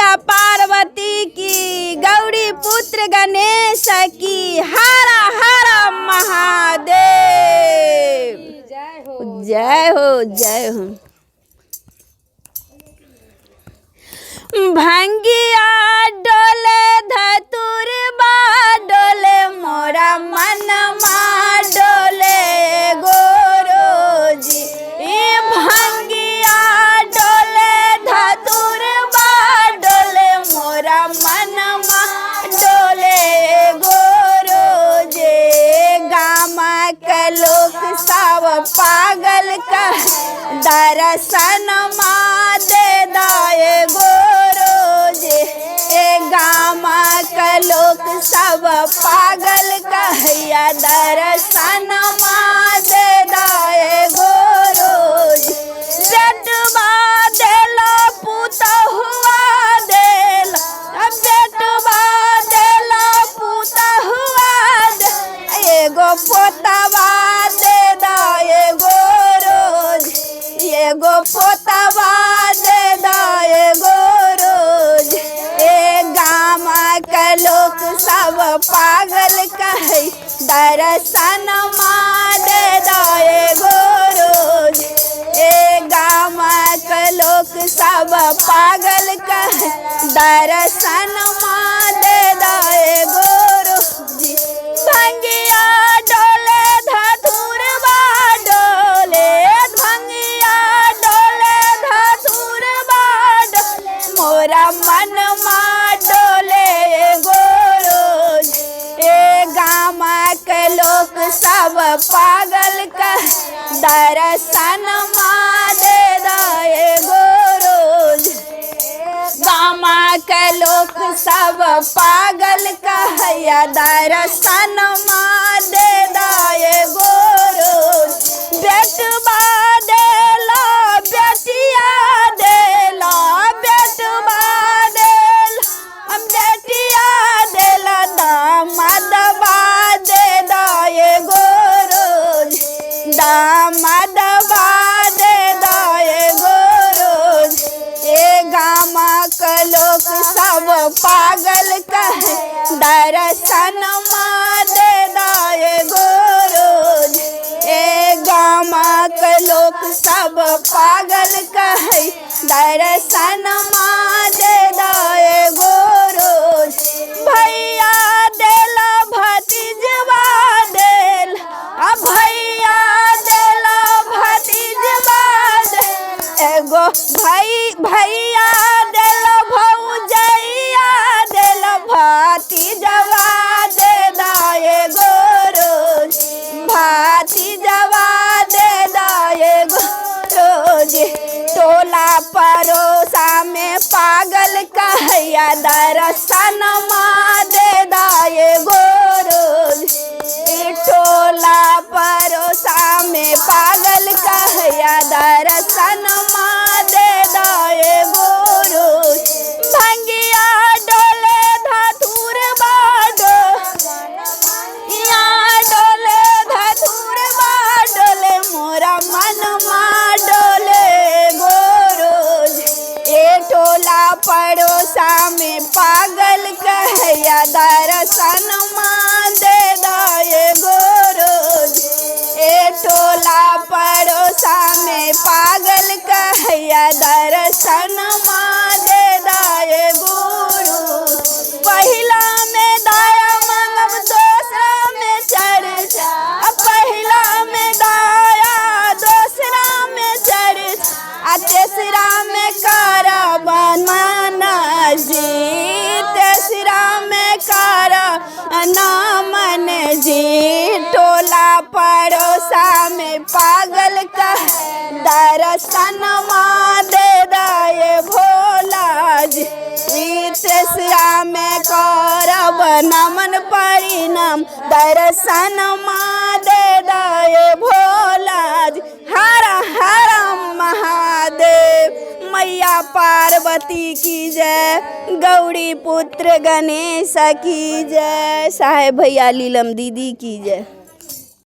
मैया पार्वती की, गौरी पुत्र गणेश की, हर हर महादेव। जय हो जय हो। भंगिया डोले धतुरबा डोले मोरा मनमा डोले गोरोजी। भंगिया डोले धतुरबा डोले मोरा मनमा डोले गोरोजे। गामा के लोग सब पागल कह दर्शन दे दाए गोरोजे। गामा के लोग सब पागल कहया दर्शन दे दाए गोरोजे। बेटवा देला पुत हुआ देला, बेटवा देला पुत हुआ दे, एगो पोतवा दे दाए गोरोज। एगो पोतवा दे दाए गोरोज। गामा के लोग सब पागल कहे दर्शन दे दाए गोरोज। गामा के लोग सब पागल कहे दर्शन दे दाए गोरोज। भंगिया डोले धतुरबा डोले, भंगिया डोले धतुरबा डोले मोरा मनमा डोले गोरोज। गामा के लोग सब पागल कह दर्शन दे दाए गोरोज। गामा के लोग सब पागल कहया दर्शन दे दाए गोरोज। बेटवा देला बेटिया देला, बेटवा देला बेटिया देला, दामादवा दे दाए गोरोज। दामादवा दे दाए गोरोज। गामा के लोग सब पागल कहे दर्शन दे दाए गोरोज। गामा के लोग सब पागल कहे दर्शन दे दाए गोरोज। भैया देला भतीजवा देला, भैया देला भतीजवा दे, एगो भैया देला भौजैया देला भतीजवा दे दाए गोरोज। भतीजवा दे दाए गोरोज। टोला परोसा में पागल कहया दर्शन दे दाए गोरोज। टोला परोसा में पागल कहया दर्शन दे दाए गोरोज। भंगिया डोले धतुरबा डोले, डोले धतुरबा डोले मोरा मनमा डोले गोरोज। टोला पड़ोसा में पागल कहया दर्शन दे दाए गोरोज। टोला पड़ोसा में पागल कहया दर्शन दे दाए गोरोज। पहिला में दाया मांगब दूसरा में चर्चा, पहिला में दाया दूसरा में चर्चा, तेसरा में करब नाना जी, तेसरा में करब नामन जी। टोला पड़ोसा में पागल कह दर्शन दे दाए भोला जी। तेसरा में करब नमन परिणाम दर्शन दे दाए भोला जी। हर हर महादेव। मैया पार्वती की जय, गौरी पुत्र गणेश की जय, साहेब भैया लीलम दीदी की जय।